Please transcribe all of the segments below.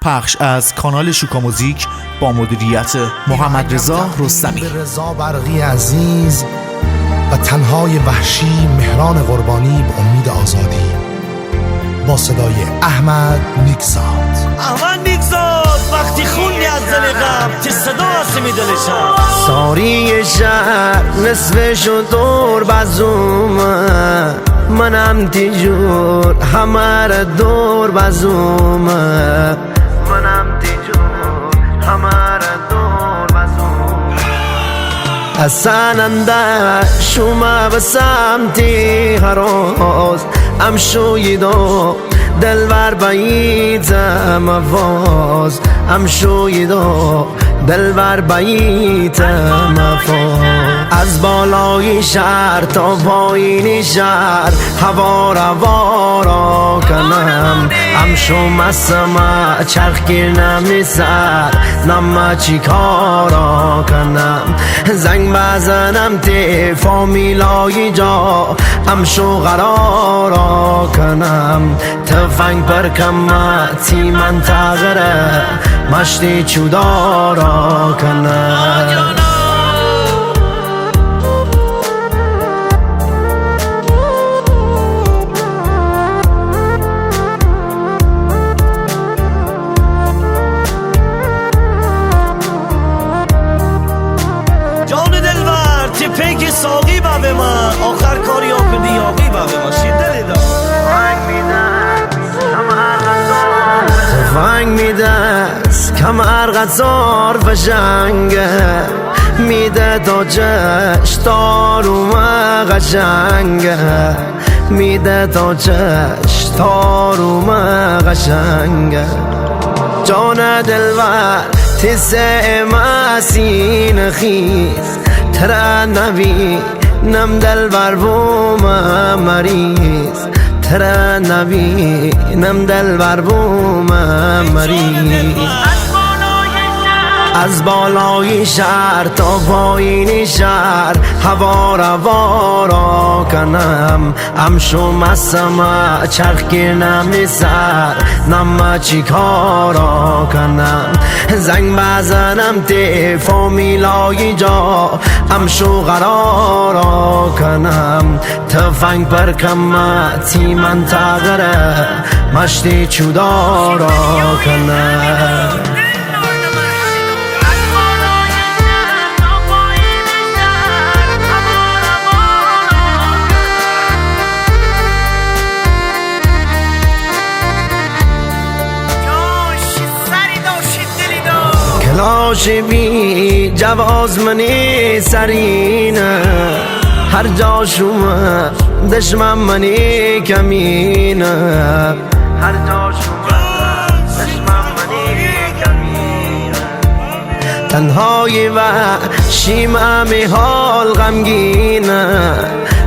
پخش از کانال شوکا موزیک با مدیریت محمد رضا رستمی. رضا برقی عزیز و تنهای وحشی مهران قربانی به امید آزادی با صدای احمد نیکزاد. احمد نیکزاد وقتی خوندی از دل غم چه صدا هستی می دلشم ساری شهر نصفشو دور بزومه منم تیجور همه را دور بزومه منم تیجور همه را دور بزومه حسن انده شما به سمتی هر روز امشویدو دلبر باییتم افاز امشویدو دلبر باییتم افاز از بالای شهر تا پایین شهر هوا را کنم امشو مسمه چرخ گیر نمیسر نمه چی کارا کنم زنگ بزنم تی فامیلای جا امشو قرارا کنم تفنگ پرکم تی منطقه مشتی چودارا کنم پیک ساقی با به من آخر کاری ها کردی یاقی با به من شیده لیدا تفنگ میدست کمر غزار فشنگه میده تا چشت تارومه قشنگه میده تا چشت تارومه قشنگه جان دلور تسه مسین خیز ترا نبی نم دل بر بوم مریض ترا نبی نم دل بر بوم مریض از بالای شهر تا پایین شهر هوا را کنم امشو مسمه چرخ گیر نمیسر نمه چی کارا کنم زنگ بزنم تی فامیلای جا امشو قرارا کنم تفنگ پرکم تی منطقه مشتی چودارا کنم کلاش بی جواز منی سرینه هر جا شما دشمن منی کمینه هر جا شما دشمن منی کمینه تنهای و شیمه حال غمگینه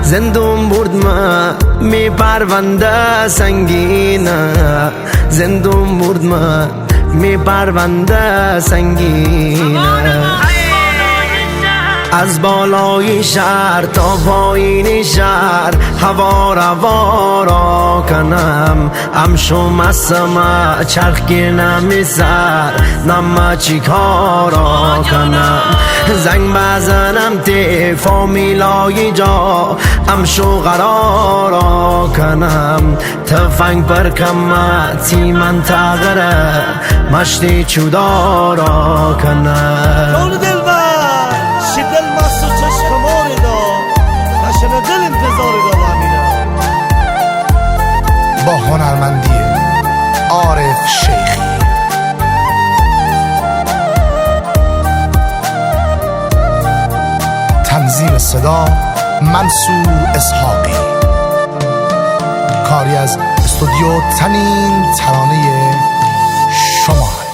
زندون برد ما می پرونده سنگینه زندون برد ما می پرونده سنگینه از بالای شهر تا پایین شهر هوا را کنم امشو مسمه چرخ گیر نمیسر نمه چی کارا کنم زنگ بزنم تی فامیلای جا امشو قرارا کنم تفنگ پرکم تی منطقه مشتی چودارا کنم دل مست و چشم ماری دا نشنه دل انتظاری دا بامینه با هنرمندی عارف شیخی تنظیم صدا منصور اسحاقی کاری از استودیو تنین ترانه شمال.